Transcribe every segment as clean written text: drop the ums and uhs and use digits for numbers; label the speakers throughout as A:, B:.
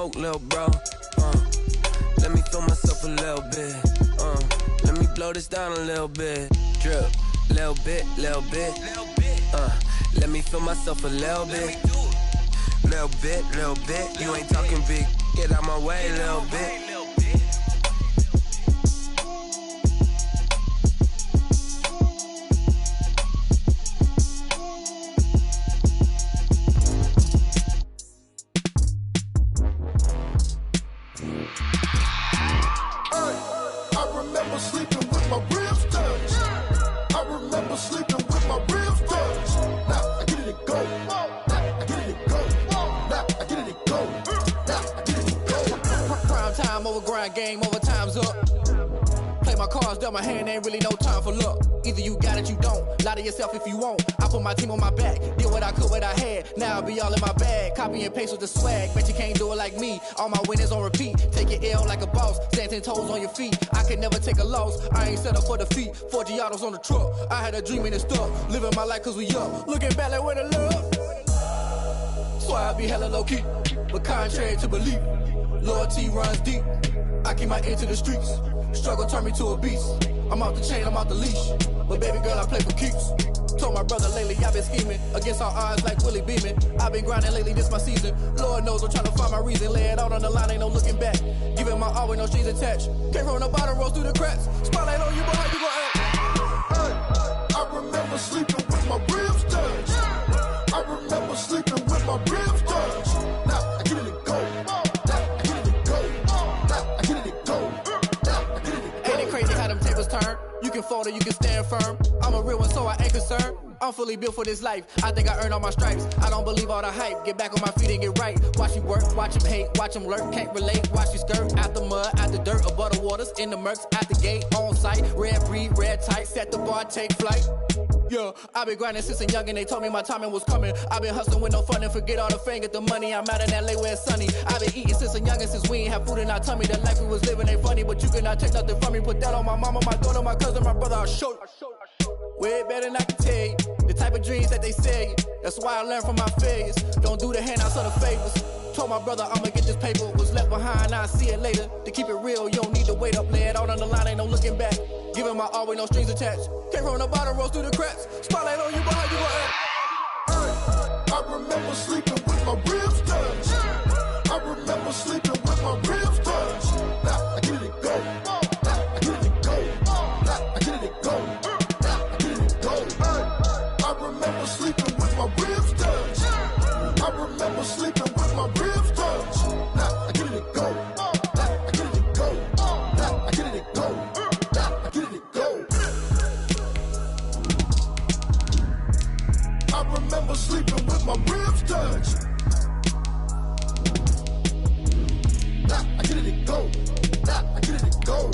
A: smoke, little bro. Let me fill myself a little bit. Let me blow this down a little bit. Drip, little bit, little bit. Let me fill myself a little bit. Little bit, little bit. You ain't talking big. Get out my way, little bit.
B: Game over, time's up. Play my cards, dealt my hand, ain't really no time for luck. Either you got it, you don't. Lie to yourself if you won't. I put my team on my back, did what I could, what I had. Now I'll be all in my bag. Copy and paste with the swag. Bet you can't do it like me. All my winners on repeat. Take your L like a boss. Stand 10 toes on your feet. I can never take a loss. I ain't set up for defeat. 4 Giottos on the truck. I had a dream and it's stuck. Living my life cause we up. Looking back like where the love. So I be hella low key. But contrary to belief, loyalty runs deep. I keep my ear to the streets. Struggle turned me to a beast. I'm off the chain, I'm off the leash. But baby girl, I play for keeps. Told my brother lately, I've been scheming. Against all odds like Willie Beeman. I've been grinding lately, this my season. Lord knows I'm trying to find my reason. Lay it out on the line, ain't no looking back. Giving my all with no strings attached. Came from the bottom, rose through the cracks. Spotlight on you, but how you gon' act?
C: I remember sleeping with my ribs touched. I remember sleeping with my ribs touched. Now I get it and go.
B: You can fold or you can stand firm. I'm a real one, so I ain't concerned. I'm fully built for this life. I think I earned all my stripes. I don't believe all the hype. Get back on my feet and get right. Watch you work, watch him hate, watch him lurk. Can't relate, watch you skirt. Out the mud, out the dirt, above the waters, in the murks, at the gate, on site. Red breed, red tight, set the bar, take flight. Yeah, I've been grinding since a youngin', they told me my timing was coming. I've been hustling with no fun and forget all the fame, get the money. I'm out in LA where it's sunny. I've been eating since a youngin', since we ain't have food in our tummy. The life we was living ain't funny, but you cannot take nothing from me. Put that on my mama, my daughter, my cousin, my brother, I'll show you. Way better than I can tell you. The type of dreams that they sell you. That's why I learned from my failures. Don't do the handouts or the favors. Told my brother I'ma get this paper. Was left behind, I'll see it later. To keep it real, you don't need to wait up. Lay it out on the line, ain't no looking back. Giving my all with no strings attached. Came from the bottom, rose through the cracks. Spotlight on you, but how you gon' act?
C: I remember sleeping with my ribs touched. I remember sleeping with my ribs touched. Now I get it and go. Now I get it and go. Now I get it and go. Now I get it and go. I remember sleeping with my ribs touched. I remember sleeping with my ribs touched. Now I get it and go. Now I get it and go. Now I get it and go. Now I get it and go. I remember sleeping with my ribs touched. Now I get it and go. Now I get it and go.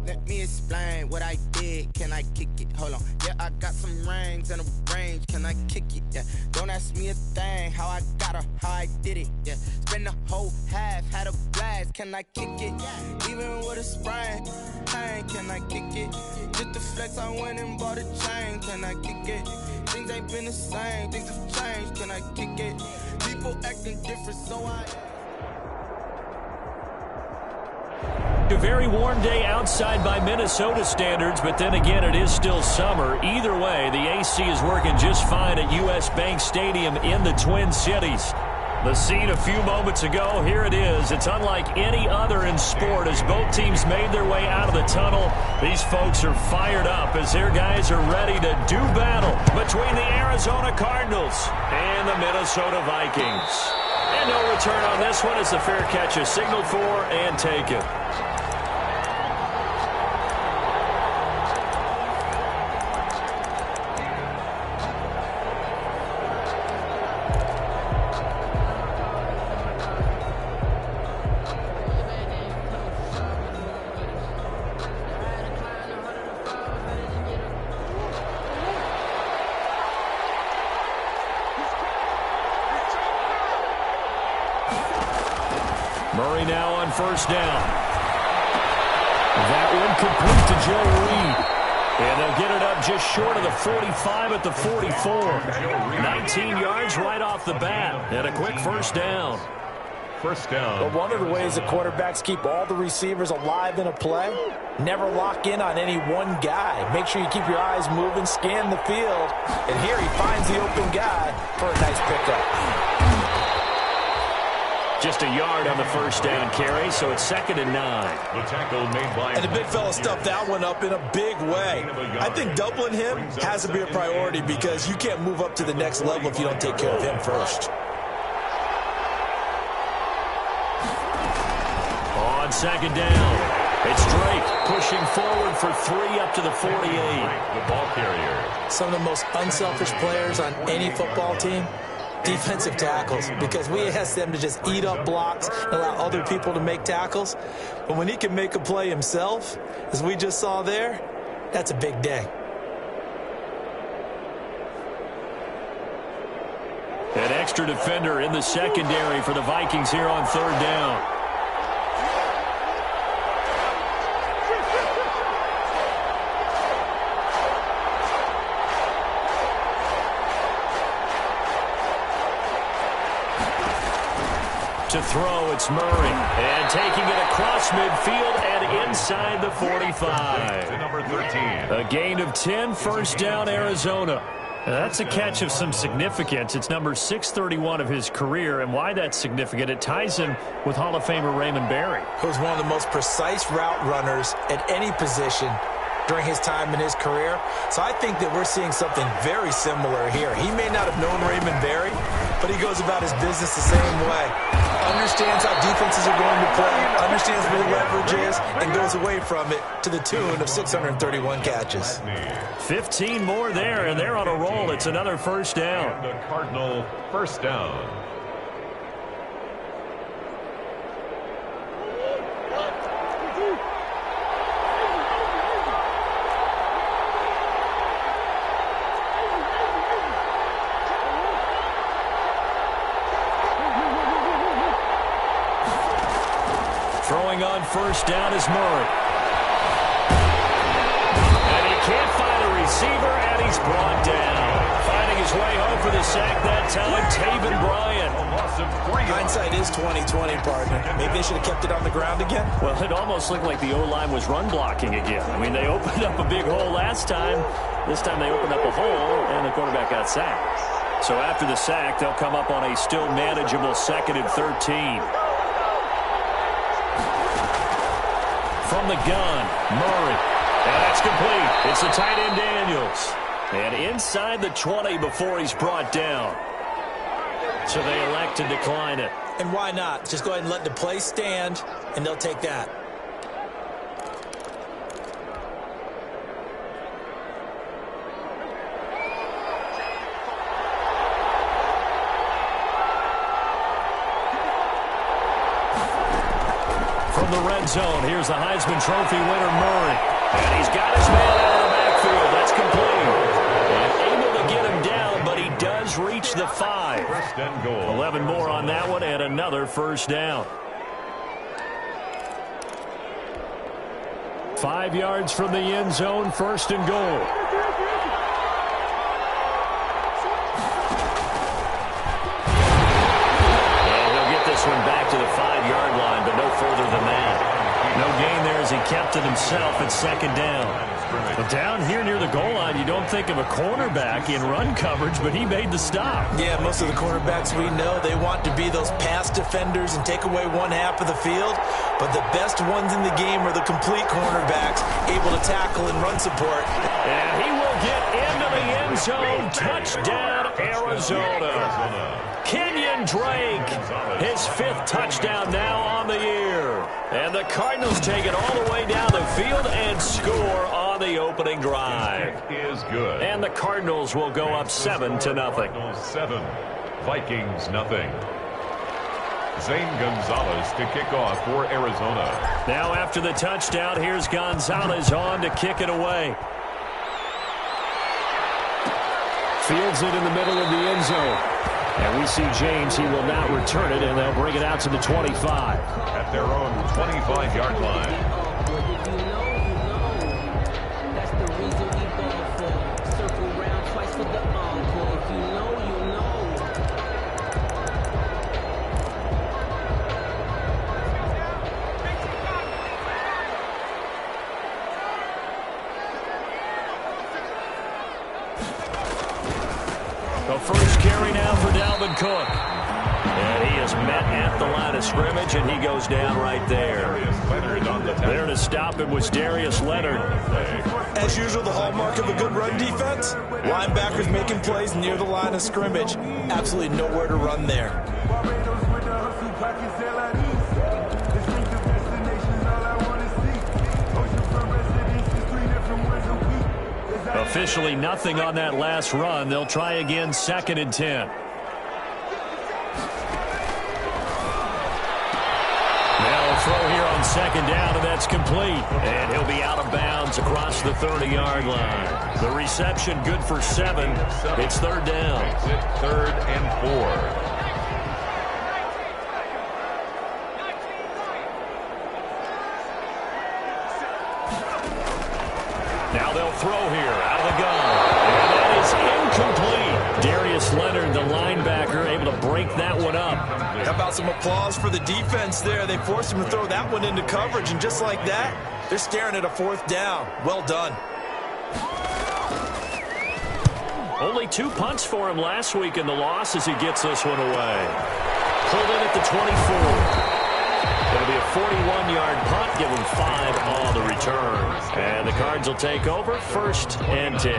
D: Let me explain what I did. Can I kick it? Hold on. Yeah, I got some rings and a range. Can I kick it? Yeah. Don't ask me a thing. How I got her, how I did it. Yeah. Spend the whole half, had a blast. Can I kick it? Even with a sprain. Pain, can I kick it? Just the flex, I went and bought a chain. Can I kick it? Things ain't been the same. Things have changed. Can I kick it? People acting different, so I.
E: A very warm day outside by Minnesota standards, but then again, it is still summer. Either way, the AC is working just fine at U.S. Bank Stadium in the Twin Cities. The scene a few moments ago, here it is. It's unlike any other in sport as both teams made their way out of the tunnel. These folks are fired up as their guys are ready to do battle between the Arizona Cardinals and the Minnesota Vikings. And no return on this one as the fair catch is signaled for and taken. Murray now on first down. That one complete to Joe Reed. And they'll get it up just short of the 45 at the 44. 19 yards right off the bat. And a quick first down.
F: First down.
G: But one of the ways the quarterbacks keep all the receivers alive in a play, never lock in on any one guy. Make sure you keep your eyes moving, scan the field. And here he finds the open guy for a nice pickup.
E: Just a yard on the first down carry, so it's 2nd and 9.
F: The tackle made by...
H: And the big fella stuffed that one up in a big way. I think doubling him has to be a priority because you can't move up to the next level if you don't take care of him first.
E: On 2nd down, it's Drake pushing forward for 3 up to the 48.
F: The ball carrier.
G: Some of the most unselfish players on any football team, defensive tackles, because we ask them to just eat up blocks and allow other people to make tackles. But when he can make a play himself, as we just saw there, that's a big day.
E: An extra defender in the secondary for the Vikings here on 3rd down. To throw, it's Murray. And taking it across midfield and inside the 45.
F: To number 13.
E: A gain of 10, first down, Arizona. That's a catch of some significance. It's number 631 of his career, and why that's significant, it ties him with Hall of Famer Raymond Berry.
G: Who was one of the most precise route runners at any position during his time in his career. So I think that we're seeing something very similar here. He may not have known Raymond Berry, but he goes about his business the same way. Understands how defenses are going to play, understands where the leverage is, and goes away from it to the tune of 631 catches.
E: 15 more there, and they're on a roll. It's another first down.
F: The Cardinal first down.
E: On first down is Murray. And he can't find a receiver, and he's brought down. Finding his way home for the sack that time, Taven Bryan.
H: Hindsight is 20/20, partner. Maybe they should have kept it on the ground again.
E: Well, it almost looked like the O-line was run blocking again. I mean, they opened up a big hole last time. This time they opened up a hole, and the quarterback got sacked. So after the sack, they'll come up on a still manageable 2nd and 13. From the gun, Murray. And that's complete. It's the tight end, Daniels. And inside the 20 before he's brought down. So they elect to decline it.
G: And why not? Just go ahead and let the play stand, and they'll take that.
E: From the red zone, here's the Heisman Trophy winner, Murray. And he's got his man out of the backfield. That's complete. And able to get him down, but he does reach the 5.
F: First and goal.
E: 11 more on that one, and another first down. 5 yards from the end zone, 1st and goal. And he'll get this one back to the 5-yard line, but no further than that. No gain there as he kept it himself at 2nd down. But down here near the goal line, you don't think of a cornerback in run coverage, but he made the stop.
G: Yeah, most of the cornerbacks we know, they want to be those pass defenders and take away one half of the field. But the best ones in the game are the complete cornerbacks, able to tackle and run support.
E: And he will get into the end zone. Touchdown, Arizona. Kenyon Drake, his 5th touchdown now on the year. And the Cardinals take it all the way down the field and score on the opening drive.
F: Is good.
E: And the Cardinals will go up 7-0.
F: 7, Vikings nothing. Zane Gonzalez to kick off for Arizona.
E: Now after the touchdown, here's Gonzalez on to kick it away. Fields it in the middle of the end zone. And we see James, he will not return it, and they'll bring it out to the 25.
F: At their own 25-yard line.
E: The first carry now for Dalvin Cook. And he is met at the line of scrimmage, and he goes down right there. There to stop him was Darius Leonard.
H: As usual, the hallmark of a good run defense, linebackers making plays near the line of scrimmage. Absolutely nowhere to run there.
E: Officially nothing on that last run. They'll try again, 2nd and 10. Now a throw here on 2nd down, and that's complete. And he'll be out of bounds across the 30-yard line. The reception good for 7. It's 3rd down.
F: 3rd and 4.
E: Now they'll throw here out of the gun. And that is incomplete. Darius Leonard, the linebacker, able to break that one up.
H: How about some applause for the defense there? They forced him to throw that one into coverage, and just like that, they're staring at a 4th down. Well done.
E: Only 2 punts for him last week in the loss as he gets this one away. Pulled in at the 24. It'll be a 41-yard punt. Give him 5 on the return. And the Cards will take over, 1st and 10.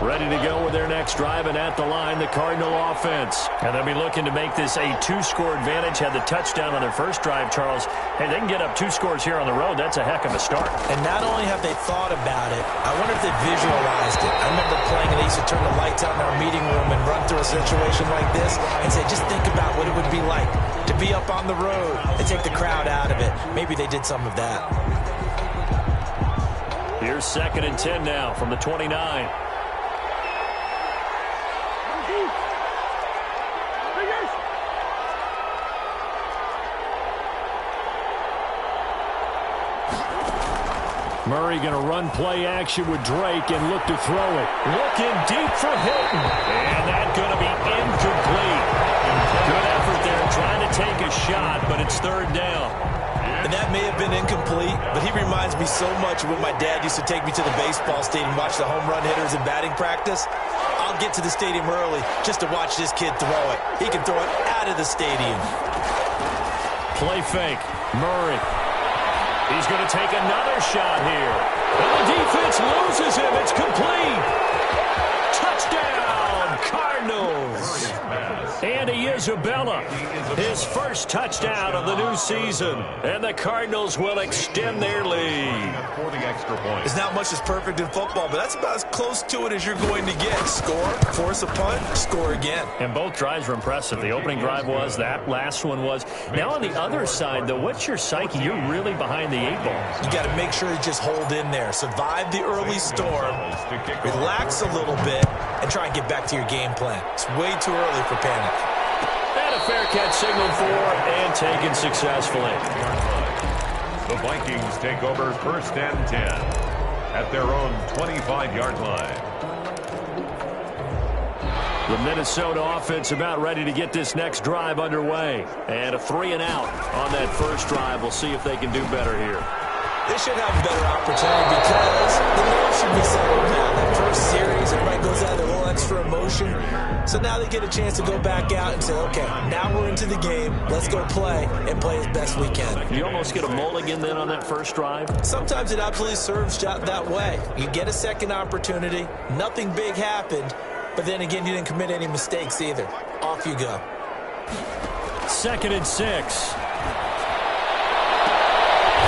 E: Ready to go with their next drive, and at the line, the Cardinal offense. And they'll be looking to make this a 2-score advantage. Had the touchdown on their first drive, Charles. Hey, they can get up 2 scores here on the road. That's a heck of a start.
G: And not only have they thought about it, I wonder if they visualized it. I remember playing, and they used to turn the lights out in our meeting room and run through a situation like this and say, just think about what it would be like to be up on the road and take the crowd out of it. Maybe they did some of that.
E: Here's 2nd and 10 now from the 29. Murray going to run play action with Drake and look to throw it. Looking deep for Hilton. And that's going to be incomplete. Good effort there trying to take a shot, but it's 3rd down.
H: And that may have been incomplete, but he reminds me so much of when my dad used to take me to the baseball stadium, watch the home run hitters in batting practice. I'll get to the stadium early just to watch this kid throw it. He can throw it out of the stadium.
E: Play fake. Murray. He's going to take another shot here. And the defense loses him. It's complete. Touchdown, Cardinals. Andy Isabella, his first touchdown of the new season. And the Cardinals will extend their lead.
F: For the extra point.
H: There's not much that's perfect in football, but that's about as close to it as you're going to get. Score, force a punt, score again.
E: And both drives were impressive. The opening drive was, that last one was. Now on the other side, though, what's your psyche? You're really behind the 8 ball.
H: You got to make sure you just hold in there. Survive the early storm, relax a little bit, and try and get back to your game plan. It's way too early for panic.
E: And a fair catch signaled for and taken successfully.
F: The Vikings take over 1st and 10 at their own 25-yard line.
E: The Minnesota offense about ready to get this next drive underway. And a 3-and-out on that first drive. We'll see if they can do better here.
H: They should have a better opportunity because the nerves should be settled now. That first series, everybody goes out, a little extra emotion. So now they get a chance to go back out and say, okay, now we're into the game. Let's go play and play as best we can.
E: You almost get a mulligan then on that first drive?
H: Sometimes it absolutely serves that way. You get a second opportunity. Nothing big happened. But then again, you didn't commit any mistakes either. Off you go.
E: 2nd and 6.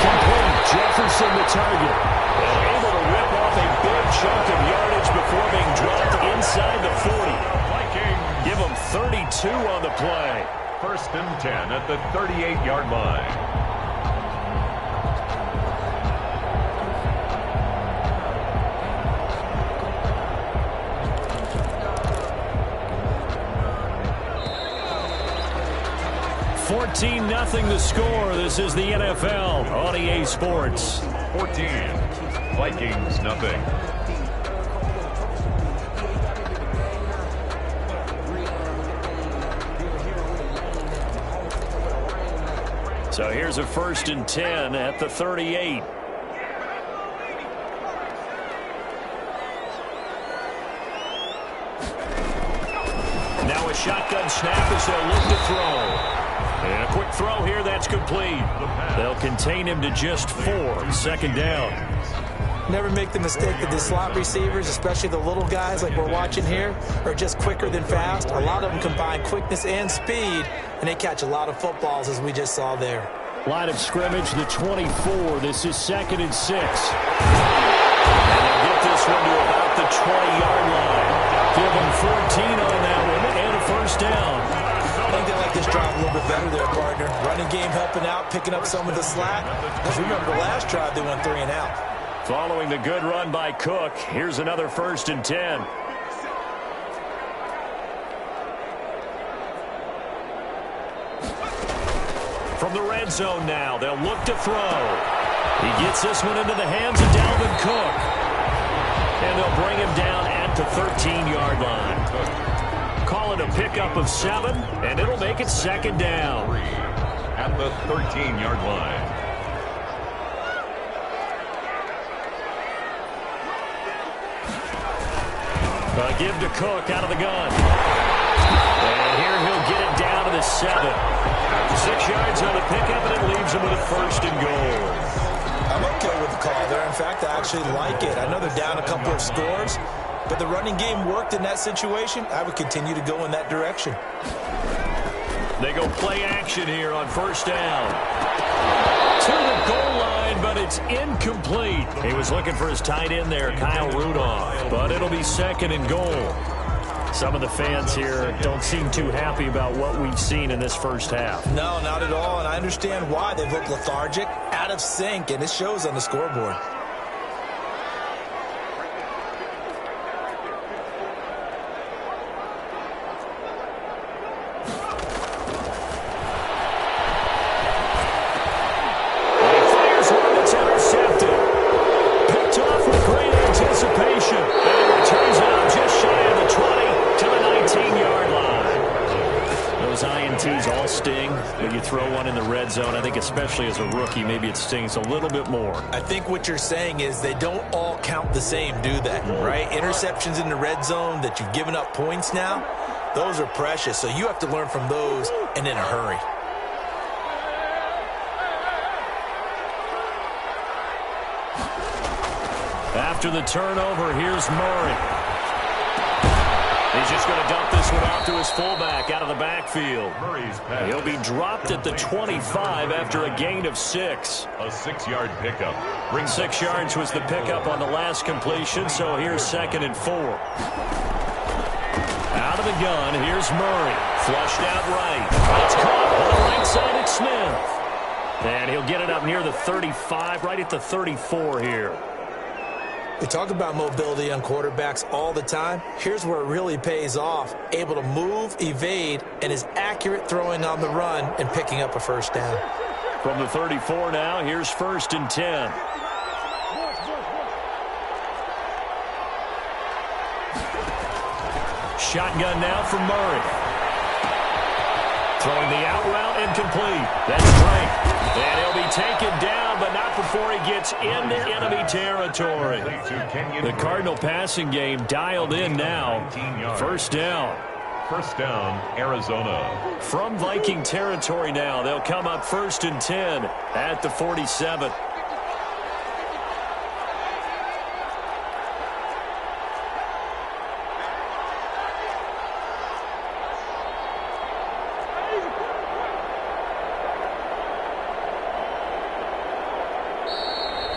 E: Complete. Jefferson the target. And able to rip off a big chunk of yardage before being dropped inside the 40.
F: Vikings.
E: Give them 32 on the play.
F: 1st and 10 at the 38-yard line.
E: Nothing the score. This is the NFL on EA Sports.
F: 14. Vikings nothing.
E: So here's a 1st and 10 at the 38. Now a shotgun snap as they'll look to throw. And a quick throw here, that's complete. They'll contain him to just 4. 2nd down.
G: Never make the mistake that the slot receivers, especially the little guys like we're watching here, are just quicker than fast. A lot of them combine quickness and speed, and they catch a lot of footballs, as we just saw there.
E: Line of scrimmage, the 24. This is 2nd and 6. And they'll get this one to about the 20-yard line. Give them 14 on that one and a 1st down.
G: I think they like this drive a little bit better there, partner. Running game helping out, picking up some of the slack. Because remember, the last drive they went 3 and out.
E: Following the good run by Cook, here's another 1st and 10. From the red zone now, they'll look to throw. He gets this one into the hands of Dalvin Cook. And they'll bring him down at the 13-yard line. Call it a pickup of 7, and it'll make it 2nd down.
F: At the 13-yard line.
E: Give to Cook out of the gun. And here he'll get it down to the 7. 6 yards on the pickup, and it leaves him with a 1st and goal.
G: I'm okay with the call there. In fact, I actually like it. I know they're down a couple of scores, but the running game worked in that situation. I would continue to go in that direction.
E: They go play action here on 1st down. To the goal line, but it's incomplete. He was looking for his tight end there, Kyle Rudolph, but it'll be 2nd and goal. Some of the fans here don't seem too happy about what we've seen in this first half.
G: No, not at all, and I understand why. They've looked lethargic, out of sync, and it shows on the scoreboard.
E: All sting, but you throw one in the red zone. I think especially as a rookie, maybe it stings a little bit more.
G: I think what you're saying is they don't all count the same, do they? Right? Interceptions in the red zone that you've given up points now, those are precious. So you have to learn from those and in a hurry.
E: After the turnover, here's Murray. He's just going to dump this one off to his fullback out of the backfield. He'll be dropped at the 25 after a gain of 6.
F: A 6-yard pickup.
E: 6 yards was the pickup on the last completion, so here's 2nd and 4. Out of the gun, here's Murray. Flushed out right. It's caught on the right side at Smith. And he'll get it up near the 35, right at the 34 here.
G: We talk about mobility on quarterbacks all the time. Here's where it really pays off. Able to move, evade, and is accurate throwing on the run and picking up a 1st down.
E: From the 34 now, here's 1st and 10. Shotgun now from Murray. Throwing the out route incomplete. That's Drake. And he'll be taken down, but not before he gets into enemy territory. The Cardinal passing game dialed in now. 1st down.
F: 1st down, Arizona.
E: From Viking territory now, they'll come up 1st and 10 at the 47.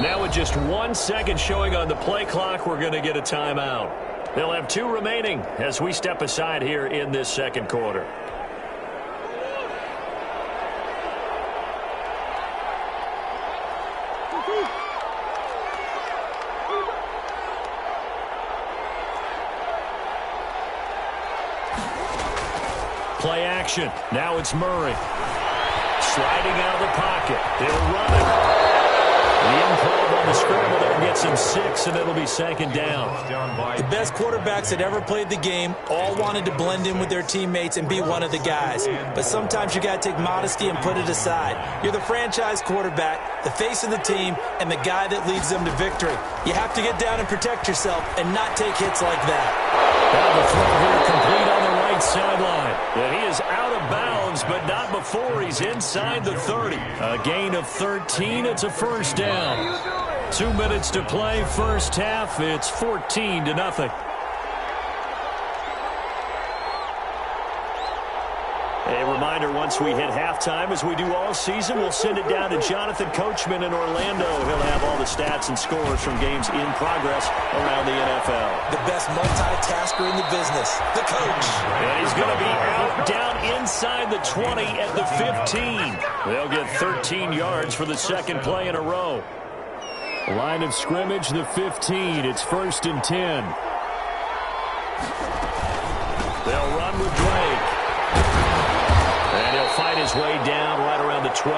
E: Now with just 1 second showing on the play clock, we're going to get a timeout. They'll have 2 remaining as we step aside here in this 2nd quarter. Play action. Now it's Murray. Sliding out of the pocket. He'll run it. The improv on the scramble there gets him 6, and it'll be second down.
G: The best quarterbacks that ever played the game all wanted to blend in with their teammates and be one of the guys. But sometimes you got to take modesty and put it aside. You're the franchise quarterback, the face of the team, and the guy that leads them to victory. You have to get down and protect yourself and not take hits like that.
E: Now the throw here complete on the right sideline. And he is out of bounds, but not before he's inside the 30. A gain of 13. It's a first down. 2 minutes to play, first half. It's 14-0. A reminder, once we hit halftime, as we do all season, we'll send it down to Jonathan Coachman in Orlando. He'll have all the stats and scores from games in progress around the NFL.
G: The best multitasker in the business, the coach.
E: And he's going to be out down inside the 20 at the 15. They'll get 13 yards for the second play in a row. Line of scrimmage, the 15. It's 1st and 10. They'll run with Drake. And he'll fight his way down right around the 12.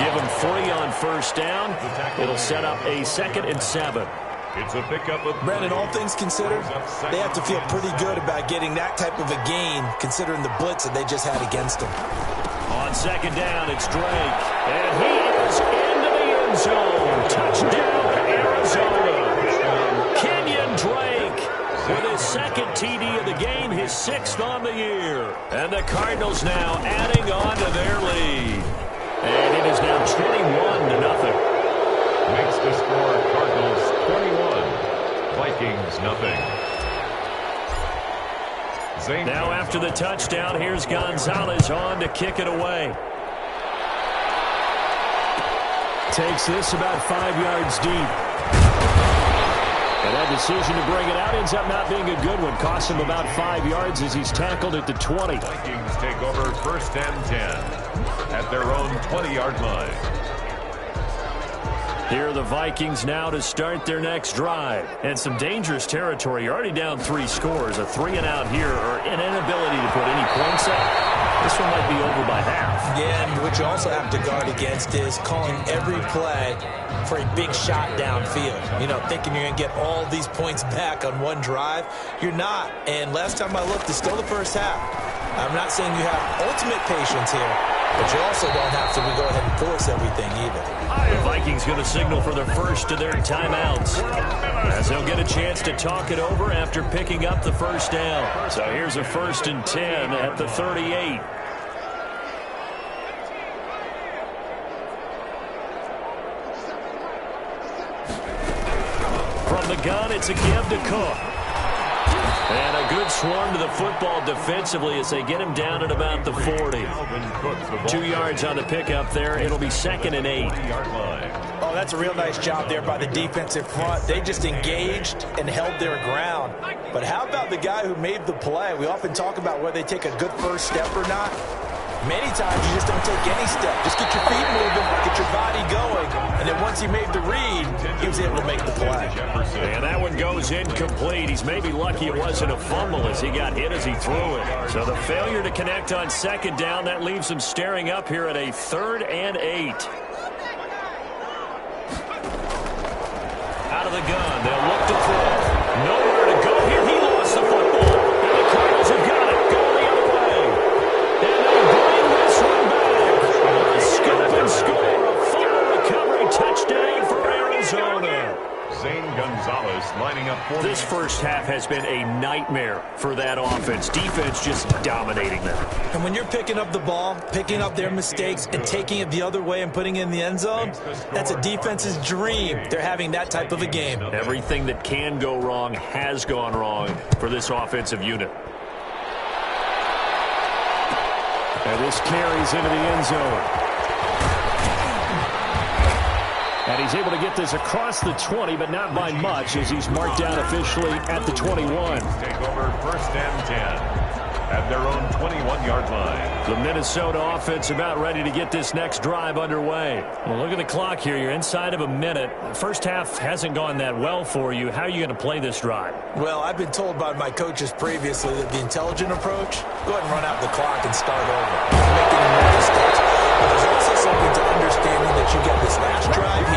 E: Give him 3 on first down. It'll set up a 2nd and 7.
F: It's a pickup of
G: Brandon, all things considered, they have to feel pretty good about getting that type of a gain, considering the blitz that they just had against them.
E: On second down, it's Drake. And he is into the end zone. Touchdown, Arizona. Kenyon Drake with his 2nd TD of the game, his 6th on the year. And the Cardinals now adding on to their lead. And it is now 21-0.
F: makes the score Cardinals 21, Vikings nothing.
E: Now after the touchdown, here's Gonzalez on to kick it away. Takes this about 5 yards deep. And that decision to bring it out ends up not being a good one. Costs him about 5 yards as he's tackled at the 20.
F: Vikings take over 1st and 10 at their own 20-yard line.
E: Here are the Vikings now to start their next drive. And some dangerous territory. You're already down 3 scores. A 3-and-out here, or an inability to put any points up. This one might be over by half.
G: Yeah, and what you also have to guard against is calling every play for a big shot downfield. You know, thinking you're going to get all these points back on one drive. You're not. And last time I looked, it's still the first half. I'm not saying you have ultimate patience here, but you also don't have to go ahead and force everything either.
E: The Vikings going to signal for the first of their timeouts, as they'll get a chance to talk it over after picking up the first down. So here's a 1st and 10 at the 38. From the gun, it's a give to Cook. And a good swarm to the football defensively as they get him down at about the 40. 2 yards on the pickup there. It'll be 2nd and 8.
G: Oh, that's a real nice job there by the defensive front. They just engaged and held their ground. But how about the guy who made the play? We often talk about whether they take a good first step or not. Many times you just don't take any step. Just get your feet moving, get your body going. And then once he made the read, he was able to make the play.
E: And that one goes incomplete. He's maybe lucky it wasn't a fumble as he got hit as he threw it. So the failure to connect on 2nd down, that leaves him staring up here at a 3rd and 8. Out of the gun, they'll look to throw. Nowhere to go here. He lost the football. And the Cardinals have got it. Go the other way. And they bring this one back. A scoop and score. A full recovery touchdown for Arizona.
F: Zane Gonzalez lining up for
E: this first half has been a nightmare for that offense. Defense just dominating them.
G: And when you're picking up the ball, picking up their mistakes, and taking it the other way and putting it in the end zone, that's a defense's dream. They're having that type of a game.
E: Everything that can go wrong has gone wrong for this offensive unit. And this carries into the end zone. And he's able to get this across the 20, but not by much, as he's marked down officially at the 21.
F: Take over 1st and 10 at their own 21-yard line.
E: The Minnesota offense about ready to get this next drive underway. Well, look at the clock here. You're inside of a minute. The first half hasn't gone that well for you. How are you going to play this drive?
G: Well, I've been told by my coaches previously that the intelligent approach, go ahead and run out the clock and start over. Make any more mistakes. But there's also something to understanding that you get this last drive.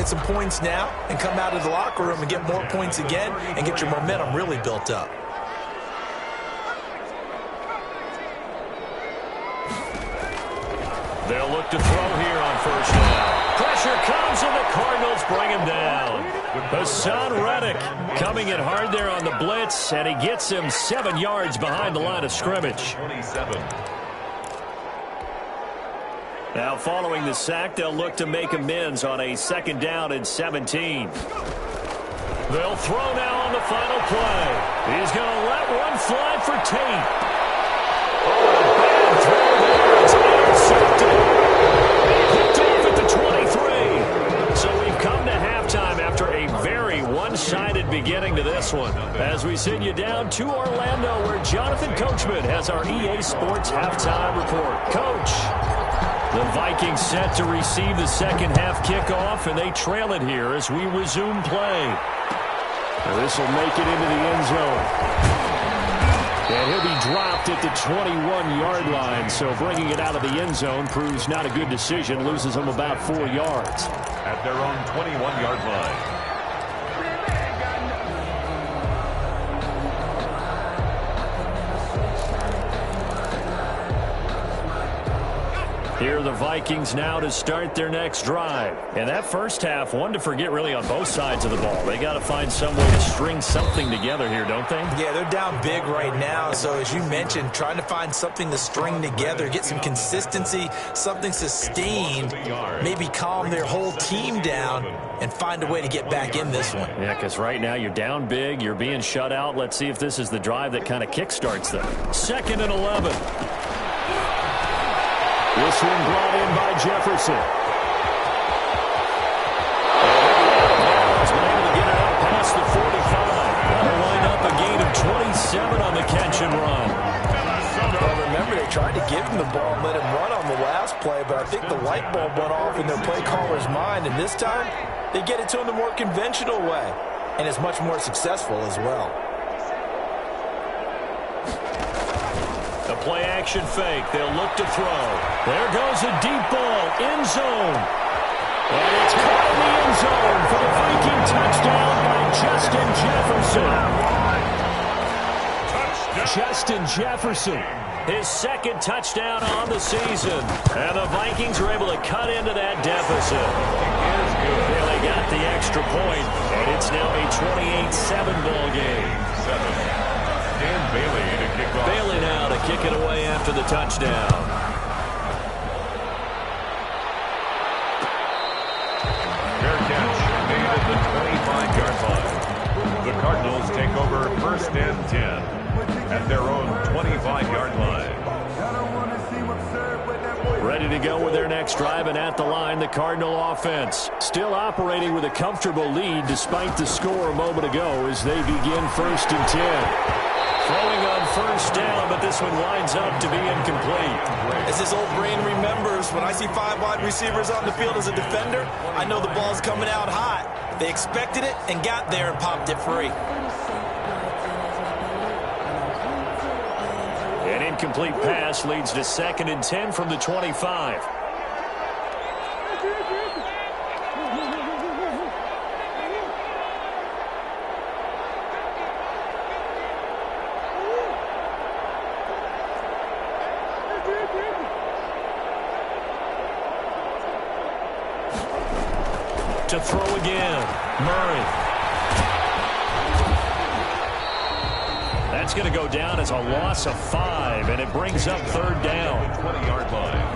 G: get some points now and come out of the locker room and get more points again and get your momentum really built up.
E: They'll look to throw here on first down. Pressure comes, and the Cardinals bring him down. Hassan Reddick coming in hard there on the blitz, and he gets him 7 yards behind the line of scrimmage.
F: 27.
E: Now following the sack, they'll look to make amends on a 2nd down and 17. They'll throw now on the final play. He's going to let one fly for Tate. Oh, bad throw there. It's intercepted. Picked off at the 23. So we've come to halftime after a very one-sided beginning to this one. As we send you down to Orlando, where Jonathan Coachman has our EA Sports halftime report. Coach, the Vikings set to receive the second half kickoff, and they trail it here as we resume play. Now this will make it into the end zone. And he'll be dropped at the 21-yard line, so bringing it out of the end zone proves not a good decision, loses him about 4 yards.
F: At their own 21-yard line.
E: Here are the Vikings now to start their next drive. And that first half, one to forget really on both sides of the ball. They got to find some way to string something together here, don't they?
G: Yeah, they're down big right now. So as you mentioned, trying to find something to string together, get some consistency, something sustained, maybe calm their whole team down and find a way to get back in this one.
E: Yeah, because right now you're down big, you're being shut out. Let's see if this is the drive that kind of kickstarts them. 2nd and 11. This one brought in by Jefferson. He's been able to get it up past the 45. That'll wind up a gain of 27 on the catch and run.
G: Well, remember, they tried to give him the ball and let him run on the last play, but I think the light bulb went off in their play caller's mind, and this time they get it to him the more conventional way, and it's much more successful as well.
E: The play-action fake. They'll look to throw. There goes a deep ball. End zone. And it's caught in the end zone for the Viking touchdown by Justin Jefferson. Justin Jefferson, his 2nd touchdown on the season. And the Vikings are able to cut into that deficit. Well, they got the extra point, and it's now a 28-7 ball game.
F: Bailey to kick off.
E: Bailey now to kick it away after the touchdown.
F: Fair catch made at the 25-yard line. The Cardinals take over 1st and 10 at their own 25-yard line.
E: Ready to go with their next drive, and at the line, the Cardinal offense. Still operating with a comfortable lead despite the score a moment ago as they begin 1st and 10. Throwing on first down, but this one winds up to be incomplete.
G: As this old brain remembers, when I see 5 wide receivers on the field as a defender, I know the ball's coming out hot. They expected it and got there and popped it free.
E: An incomplete pass leads to 2nd and 10 from the 25. To throw again, Murray. That's going to go down as a loss of 5, and it brings up 3rd down.
F: 20-yard line.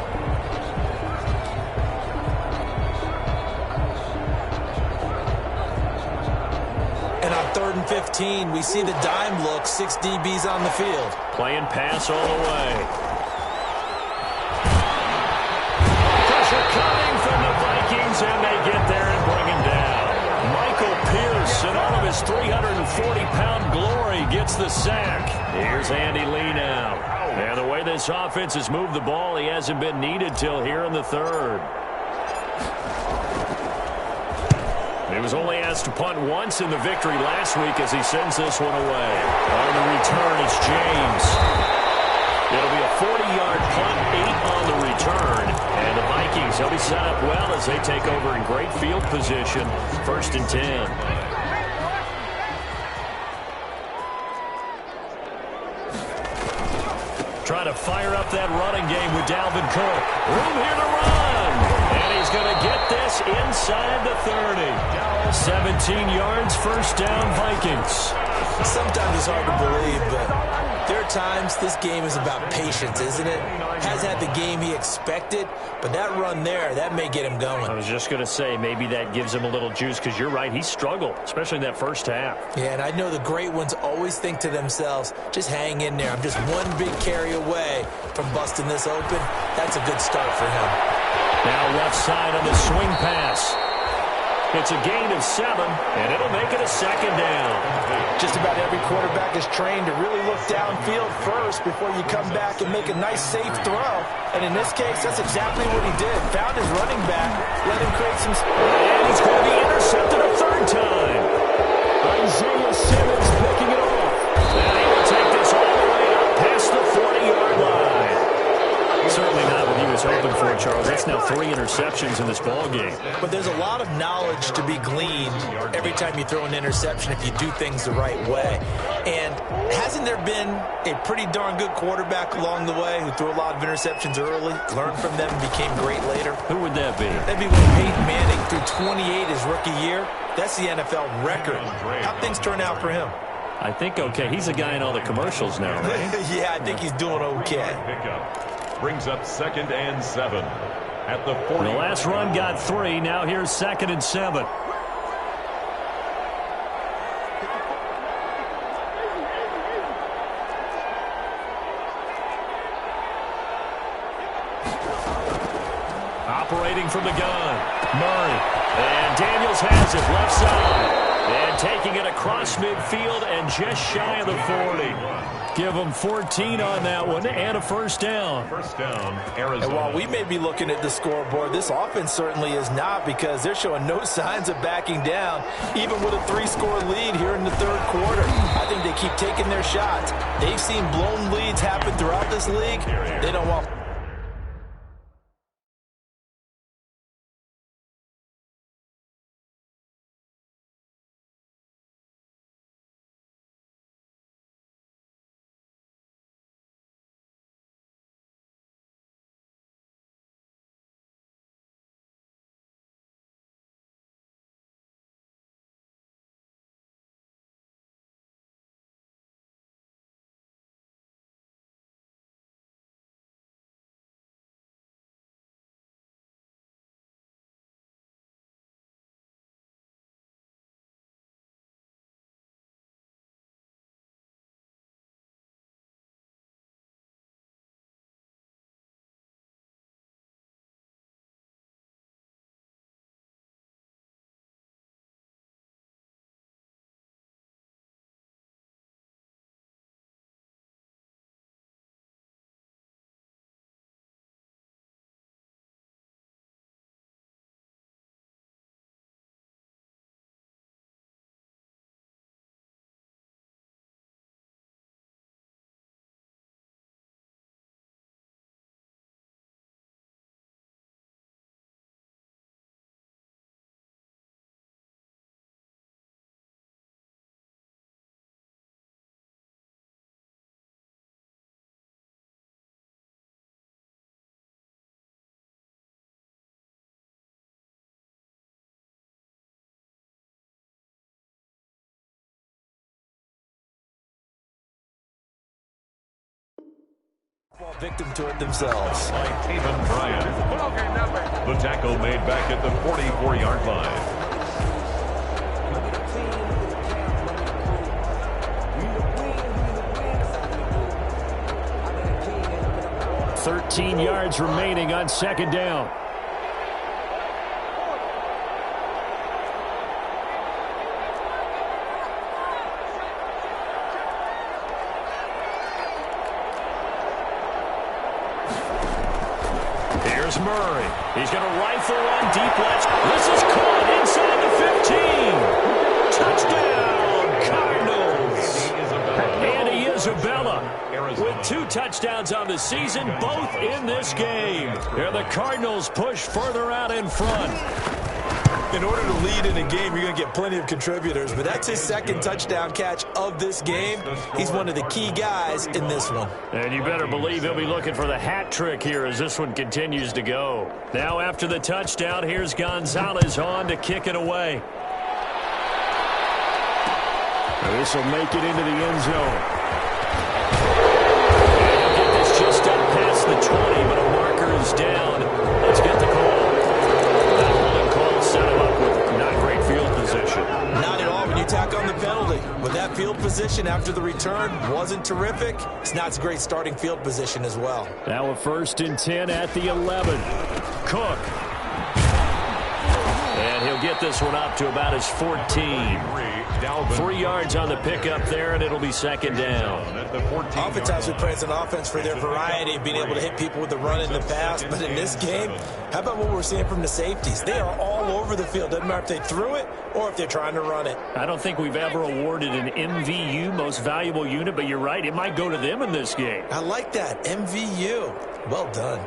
G: And on 3rd and 15, we see the dime look, 6 DBs on the field.
E: Playing pass all the way. Pressure coming from the Vikings, and they get there and bring him down. Michael Pierce, in all of his 340-pound glory, gets the sack. Here's Andy Lee now. And the way this offense has moved the ball, he hasn't been needed till here in the 3rd. He was only asked to punt once in the victory last week as he sends this one away. On the return, it's James. It'll be a 40-yard punt, 8 on the return, and the Vikings Vikings. They'll be set up well as they take over in great field position. 1st and 10. Trying to fire up that running game with Dalvin Cook. Room here to run. And he's going to get this inside the 30. 17 yards, 1st down, Vikings.
G: Sometimes it's hard to believe, but there are times this game is about patience, isn't it? Hasn't had the game he expected, but that run there, that may get him going.
E: I was just going to say, maybe that gives him a little juice, because you're right, he struggled, especially in that first half.
G: Yeah, and I know the great ones always think to themselves, just hang in there. I'm just one big carry away from busting this open. That's a good start for him.
E: Now left side on the swing pass. It's a gain of 7, and it'll make it a 2nd down.
G: Just about every quarterback is trained to really look downfield first before you come back and make a nice, safe throw. And in this case, that's exactly what he did. Found his running back, let him create some space.
E: And he's going to be intercepted a 3rd time. Isaiah Simmons picking it off. And he will take this all the way up past the 40-yard line. Certainly not what he was hoping for, Charles. That's now 3 interceptions in this ball game.
G: But there's a lot of knowledge to be gleaned every time you throw an interception if you do things the right way. And hasn't there been a pretty darn good quarterback along the way who threw a lot of interceptions early, learned from them, and became great later?
E: Who would that be?
G: That'd be when Peyton Manning threw 28 his rookie year. That's the NFL record. How'd things turn out for him?
E: I think okay. He's a guy in all the commercials now, right?
G: Yeah, I think he's doing okay.
F: Pickup brings up 2nd and 7 at the 40.
E: The last run got 3. Now here's 2nd and 7. Operating from the gun, Murray. And Daniels has it left side. And taking it across midfield and just shy of the 40. Give them 14 on that one and a 1st down.
F: 1st down, Arizona.
G: And while we may be looking at the scoreboard, this offense certainly is not, because they're showing no signs of backing down, even with a 3-score lead here in the 3rd quarter. I think they keep taking their shots. They've seen blown leads happen throughout this league. They don't want... victim to it themselves.
F: By Taven Bryan. The tackle made back at the 44-yard line.
E: $13 yards remaining on 2nd down. Here's Murray. He's going to rifle one deep left. This is caught inside the 15. Touchdown, Cardinals. And he is Isabella with 2 touchdowns on the season, both in this game. And the Cardinals push further out in front.
G: In order to lead in a game, you're going to get plenty of contributors, but that's his 2nd touchdown catch of this game. He's one of the key guys in this one.
E: And you better believe he'll be looking for the hat trick here as this one continues to go. Now after the touchdown, here's Gonzalez on to kick it away. This will make it into the end zone. And he'll get this just up past the 20, but a marker is down. Let's get the call. That holding call set him up with not great field position.
G: Not at all when you tack on the penalty. With that field position after the return wasn't terrific, it's not a great starting field position as well.
E: Now a 1st and 10 at the 11. Cook. And he'll get this one up to about his 14. 3 yards on the pickup there, and it'll be 2nd down.
G: Oftentimes we praise an offense for their variety of being able to hit people with the run in the pass, but in this game, how about what we're seeing from the safeties? They are all over the field. Doesn't matter if they threw it or if they're trying to run it.
E: I don't think we've ever awarded an MVU, most valuable unit, but you're right, it might go to them in this game.
G: I like that, MVU. Well done.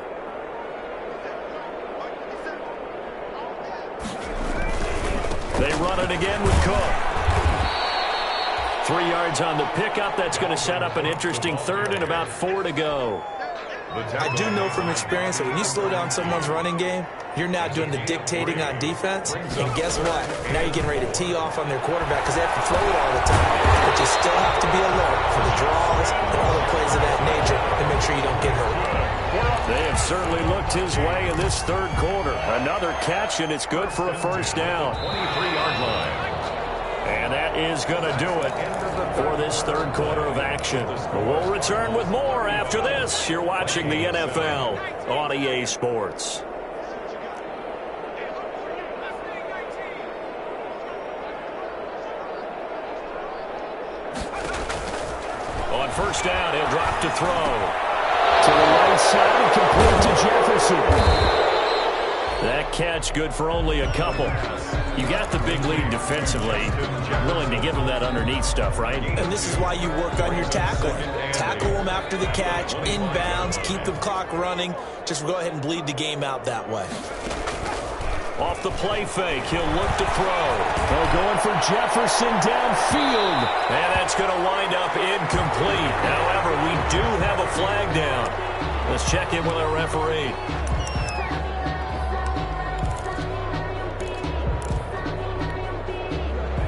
E: They run it again with Cook. 3 yards on the pickup. That's going to set up an interesting 3rd and about 4 to go.
G: I do know from experience that when you slow down someone's running game, you're now doing the dictating on defense. And guess what? Now you're getting ready to tee off on their quarterback because they have to throw it all the time. But you still have to be alert for the draws and other plays of that nature to make sure you don't get hurt.
E: They have certainly looked his way in this 3rd quarter. Another catch, and it's good for a 1st down.
F: 23-yard line.
E: And that is going to do it for this 3rd quarter of action. We'll return with more after this. You're watching the NFL on EA Sports. On 1st down, he'll drop to throw. To the right side and complete to Jefferson. That catch good for only a couple. You got the big lead defensively. Willing to give them that underneath stuff, right?
G: And this is why you work on your tackling. Tackle them after the catch, inbounds, keep the clock running. Just go ahead and bleed the game out that way.
E: Off the play fake, he'll look to throw. They're going for Jefferson downfield. And that's going to wind up incomplete. However, we do have a flag down. Let's check in with our referee.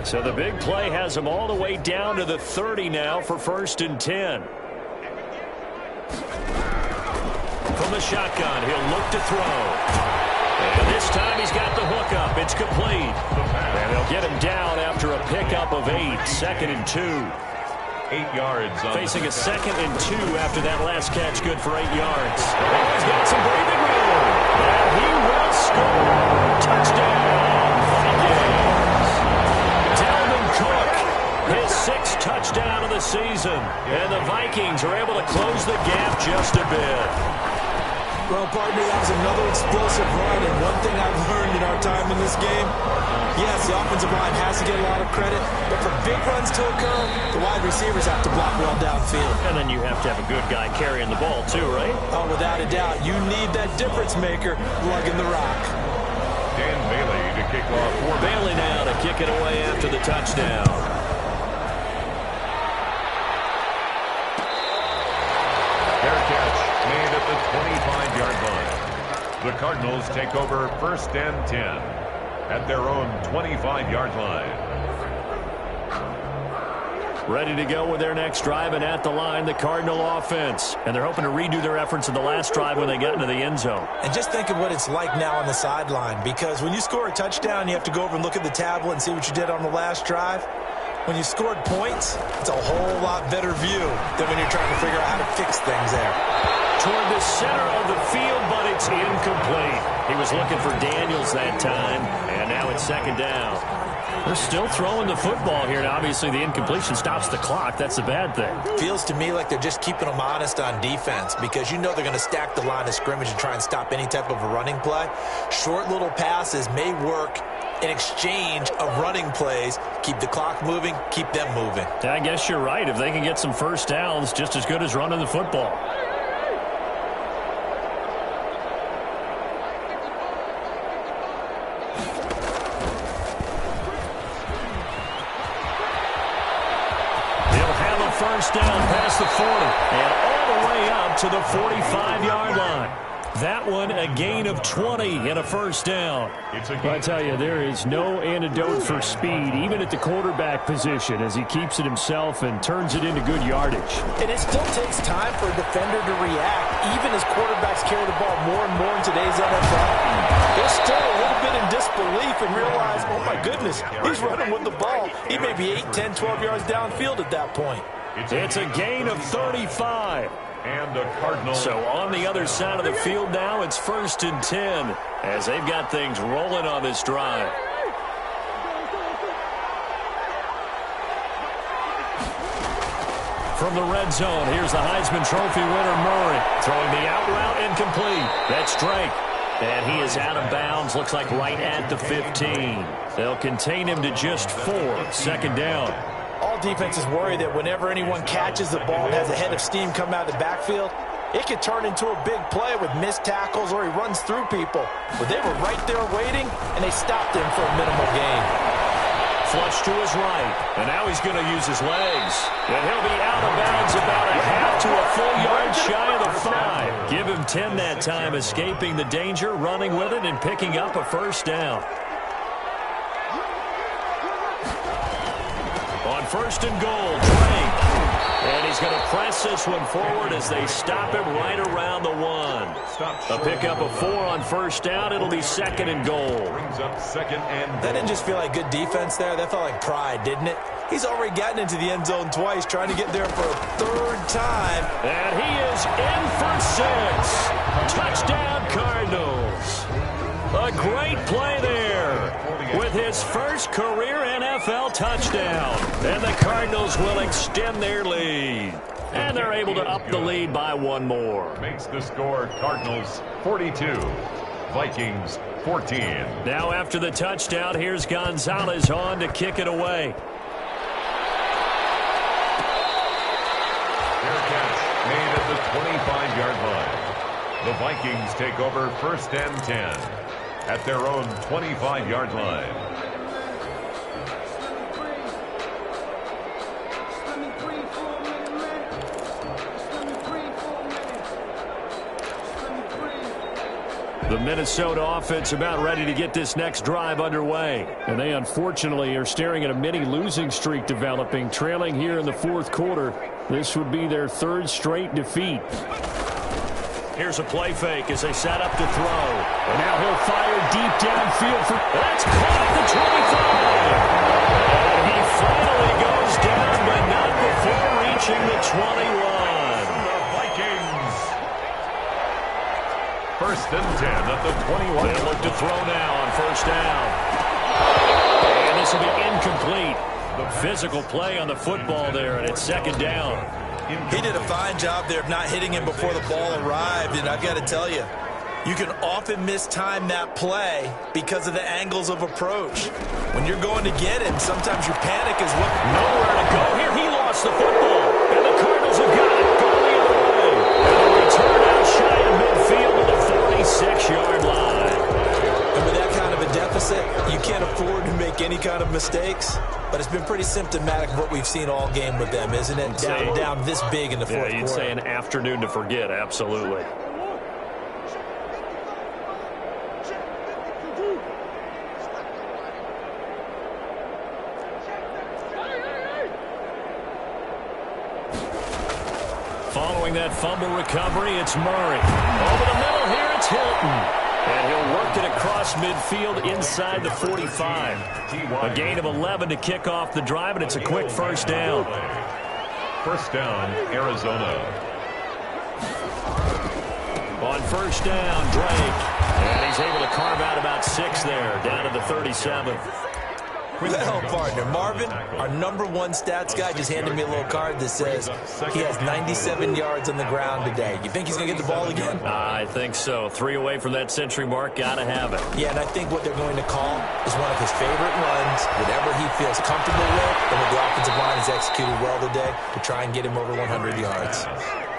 E: So the big play has him all the way down to the 30 now for 1st and 10. From the shotgun, he'll look to throw. And this time he's got the hook up. It's complete. And they'll get him down after a pickup of 8. 2nd and 2.
F: 8 yards.
E: Facing a 2nd and 2 after that last catch. Good for 8 yards. Oh, he's got some breathing room. And he will score. Touchdown, Vikings. Dalvin Cook, his 6th touchdown of the season. And the Vikings are able to close the gap just a bit.
G: Well, partner, that was another explosive run, and one thing I've learned in our time in this game, yes, the offensive line has to get a lot of credit, but for big runs to occur, the wide receivers have to block well downfield.
E: And then you have to have a good guy carrying the ball too, right?
G: Oh, without a doubt. You need that difference maker lugging the rock.
F: Dan Bailey to kick off.
E: Bailey now to kick it away after the touchdown.
F: Fair catch made at the 25-yard line. The Cardinals take over 1st and 10 at their own 25-yard line.
E: Ready to go with their next drive, and at the line, the Cardinal offense. And they're hoping to redo their efforts in the last drive when they got into the end zone.
G: And just think of what it's like now on the sideline, because when you score a touchdown, you have to go over and look at the tablet and see what you did on the last drive. When you scored points, it's a whole lot better view than when you're trying to figure out how to fix things there.
E: Toward the center of the field, but it's incomplete. He was looking for Daniels that time, and now it's 2nd down. They're still throwing the football here, and obviously the incompletion stops the clock. That's the bad thing.
G: Feels to me like they're just keeping them honest on defense, because you know they're going to stack the line of scrimmage and try and stop any type of a running play. Short little passes may work in exchange of running plays. Keep the clock moving, keep them moving.
E: I guess you're right. If they can get some first downs, just as good as running the football. First down past the 40 and all the way up to the 45-yard line. That one a gain of 20 and a first down. I tell you, there is no antidote for speed, even at the quarterback position, as he keeps it himself and turns it into good yardage.
G: And it still takes time for a defender to react, even as quarterbacks carry the ball more and more in today's NFL. They're still a little bit in disbelief and realize, oh my goodness, he's running with the ball. He may be 8, 10, 12 yards downfield at that point.
E: It's a gain of 35.
F: And the Cardinals.
E: So on the other side of the field now, it's 1st and 10 as they've got things rolling on this drive. From the red zone, here's the Heisman Trophy winner, Murray. Throwing the out route incomplete. That's Drake. And he is out of bounds, looks like right at the 15. They'll contain him to just 4. 2nd down.
G: All defenses worry that whenever anyone catches the ball and has a head of steam come out of the backfield, it could turn into a big play with missed tackles or he runs through people. But they were right there waiting, and they stopped him for a minimal gain.
E: Flush to his right, and now he's going to use his legs. And he'll be out of bounds about a half to a full yard shy of the 5. Give him 10 that time, escaping the danger, running with it, and picking up a first down. On 1st and goal, Drake. And he's going to press this one forward as they stop him right around the 1. A pickup of 4 on 1st down. It'll be 2nd and goal.
F: Brings up 2nd and goal.
G: That didn't just feel like good defense there. That felt like pride, didn't it? He's already gotten into the end zone twice, trying to get there for a 3rd time.
E: And he is in for 6. Touchdown, Cardinals. A great play there with his first career NFL touchdown. And the Cardinals will extend their lead. And they're able to up the lead by 1 more.
F: Makes the score Cardinals 42, Vikings 14.
E: Now after the touchdown, here's Gonzalez on to kick it away.
F: Fair catch made at the 25-yard line. The Vikings take over 1st and 10 at their own 25-yard line.
E: The Minnesota offense about ready to get this next drive underway. And they unfortunately are staring at a mini losing streak developing, trailing here in the 4th quarter. This would be their 3rd straight defeat. Here's a play fake as they set up to throw. And now he'll fire deep downfield. That's caught the 25. And he finally goes down, but not before reaching the 21.
F: Vikings. 1st and 10 at the 21.
E: They'll look to throw now on 1st down. And this will be incomplete. The physical play on the football there, and it's 2nd down.
G: He did a fine job there of not hitting him before the ball arrived, and I've got to tell you, you can often mistime that play because of the angles of approach. When you're going to get him, sometimes your panic is
E: nowhere to go here. He lost the football, and the Cardinals have got it going the other way. And a return out shy of midfield to the 46-yard line.
G: And with that kind of a deficit, you can't afford to make any kind of mistakes. But it's been pretty symptomatic of what we've seen all game with them, isn't it? Down this big in the 4th quarter.
E: Yeah, you'd say an afternoon to forget, absolutely. Following that fumble recovery, it's Murray. Over the middle here, it's Hilton. And he'll work it across midfield inside the 45. A gain of 11 to kick off the drive, and it's a quick 1st down.
F: 1st down, Arizona.
E: On 1st down, Drake. And he's able to carve out about 6 there, down to the 37.
G: Well, partner, Marvin, our #1 stats guy, just handed me a little card that says he has 97 yards on the ground today. You think he's going to get the ball again?
E: I think so. 3 away from that century mark. Got to have it.
G: Yeah, and I think what they're going to call is one of his favorite runs, whatever he feels comfortable with, and what the offensive line has executed well today to try and get him over 100 yards.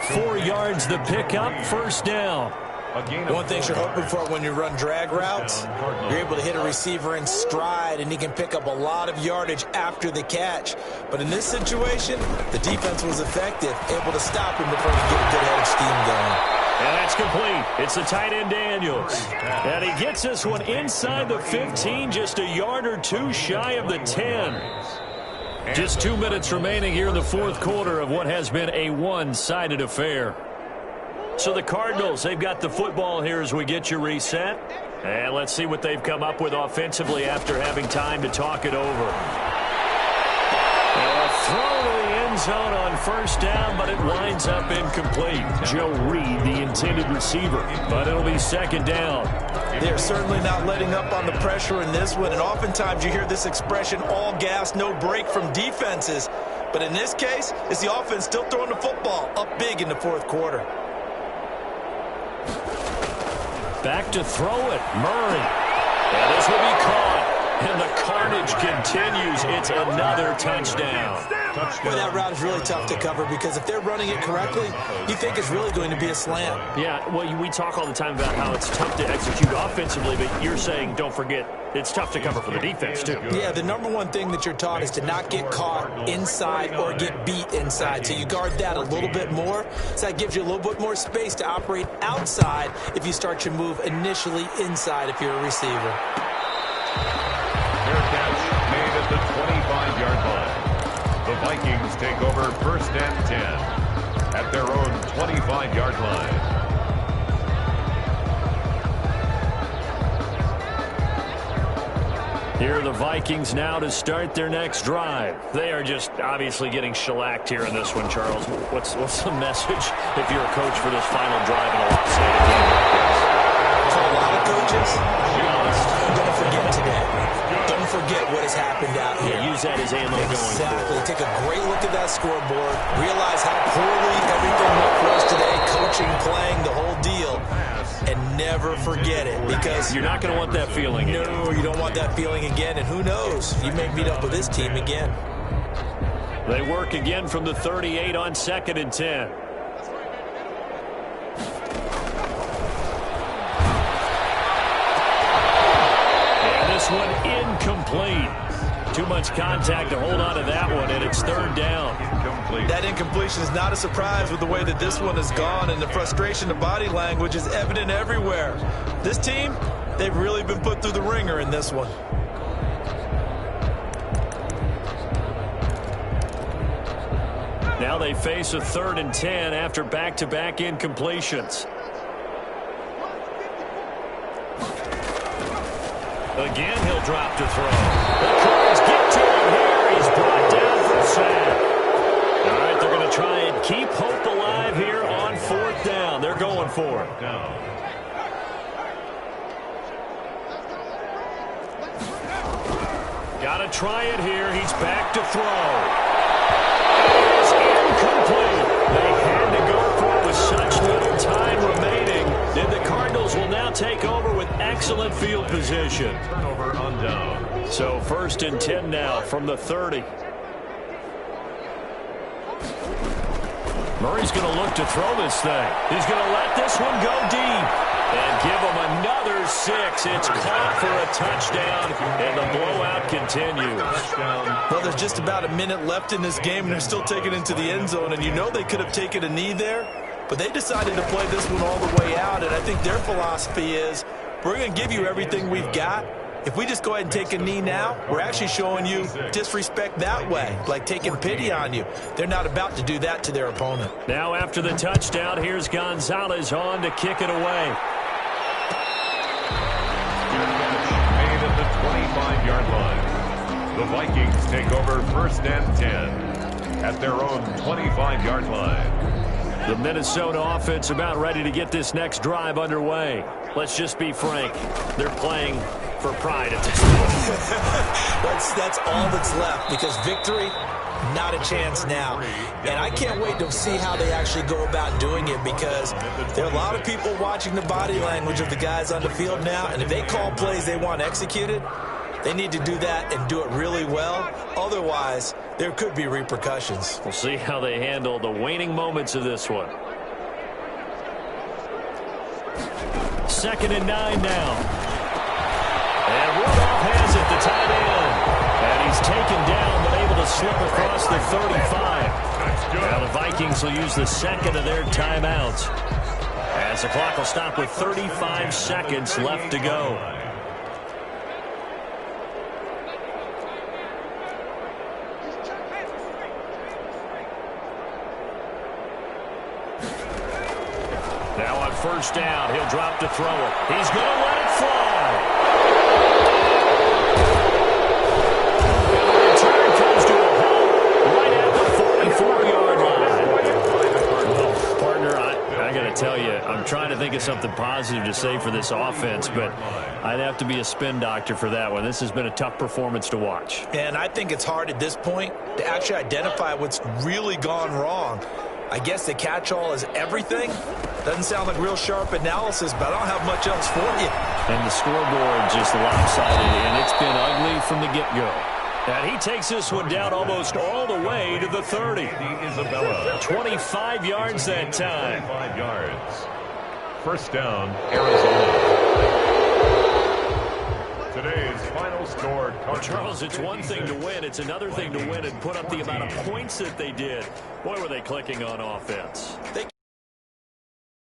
E: 4 yards the pickup, first down.
G: One thing you're hoping for when you run drag routes, you're able to hit a receiver in stride, and he can pick up a lot of yardage after the catch. But in this situation, the defense was effective, able to stop him before he could get a good head of steam going.
E: And that's complete. It's the tight end Daniels. And he gets this one inside the 15, just a yard or two shy of the 10. Just 2 minutes remaining here in the fourth quarter of what has been a one-sided affair. So the Cardinals, they've got the football here as we get you reset. And let's see what they've come up with offensively after having time to talk it over. A throw to the end zone on first down, but it winds up incomplete. Joe Reed, the intended receiver, but it'll be second down.
G: They're certainly not letting up on the pressure in this one, and oftentimes you hear this expression, all gas, no break from defenses. But in this case, it's the offense still throwing the football up big in the fourth quarter.
E: Back to throw it, Murray. And this will be caught. And the carnage continues. It's another touchdown.
G: Well, that route is really tough to cover because if they're running it correctly, you think it's really going to be a slam.
E: Yeah, well, we talk all the time about how it's tough to execute offensively, but you're saying, don't forget, it's tough to cover for the defense, too.
G: Yeah, the #1 thing that you're taught is to not get caught inside or get beat inside. So you guard that a little bit more. So that gives you a little bit more space to operate outside if you start your move initially inside if you're a receiver.
F: Fair catch made at the 25-yard line. The Vikings take over first and 10 at their own 25-yard line.
E: Here are the Vikings now to start their next drive. They are just obviously getting shellacked here in this one, Charles. What's the message if you're a coach for this final drive in a lopsided game like this?
G: For a lot of coaches, don't forget today. Don't forget what has happened out here.
E: Yeah, use that as ammo going forward.
G: Exactly. Take a great look at that scoreboard. Realize how poorly everything went for us today. Coaching, playing, the whole deal. And never forget it, because
E: you're not going to want that feeling again.
G: No, you don't want that feeling again. And who knows? You may meet up with this team again.
E: They work again from the 38 on 2nd and 10. This one incomplete. Too much contact to hold on to that one, and it's third down.
F: Incomplete.
G: That incompletion is not a surprise with the way that this one has gone, and the frustration of body language is evident everywhere. This team, they've really been put through the ringer in this one.
E: Now they face a 3rd and 10 after back-to-back incompletions. Again, he'll drop to throw. The Cards get to him here. He's brought down for a sack. All right, they're going to try and keep hope alive here on 4th down. They're going for it. Got to try it here. He's back to throw. It is incomplete. They had to go for it with such little time remaining. And the Cardinals will now take over with excellent field position.
F: Turnover on down.
E: So 1st and 10 now from the 30. Murray's going to look to throw this thing. He's going to let this one go deep and give him another 6. It's caught for a touchdown, and the blowout continues.
G: Well, there's just about a minute left in this game, and they're still taking it into the end zone, and you know they could have taken a knee there, but they decided to play this one all the way out, and I think their philosophy is, we're going to give you everything we've got. If we just go ahead and take a knee now, we're actually showing you disrespect that way, like taking pity on you. They're not about to do that to their opponent.
E: Now after the touchdown, here's Gonzalez on to kick it away.
F: Made at the 25-yard line. The Vikings take over 1st and 10 at their own 25-yard line.
E: The Minnesota offense about ready to get this next drive underway. Let's just be frank. They're playing for pride at this point.
G: That's all that's left, because victory, not a chance now. And I can't wait to see how they actually go about doing it, because there are a lot of people watching the body language of the guys on the field now, and if they call plays they want executed, they need to do that and do it really well. Otherwise, there could be repercussions.
E: We'll see how they handle the waning moments of this one. 2nd and 9 now. And Rudolph has it, the tight end. And he's taken down, but able to slip across the 35. Now the Vikings will use the second of their timeouts, as the clock will stop with 35 seconds left to go. Now on 1st down, he'll drop to throw it. He's going to let it fly. And the return comes to a halt right at the 44-yard line. Well, partner, I got to tell you, I'm trying to think of something positive to say for this offense, but I'd have to be a spin doctor for that one. This has been a tough performance to watch.
G: And I think it's hard at this point to actually identify what's really gone wrong. I guess the catch-all is everything. Doesn't sound like real sharp analysis, but I don't have much else for you.
E: And the scoreboard just lopsided, and it's been ugly from the get-go. And he takes this one down almost all the way to the 30.
F: Isabella.
E: 25 yards that time.
F: 25 yards. 1st down, Arizona. Today's final score.
E: Charles, it's one thing to win. It's another thing to win and put up the amount of points that they did. Boy, were they clicking on offense.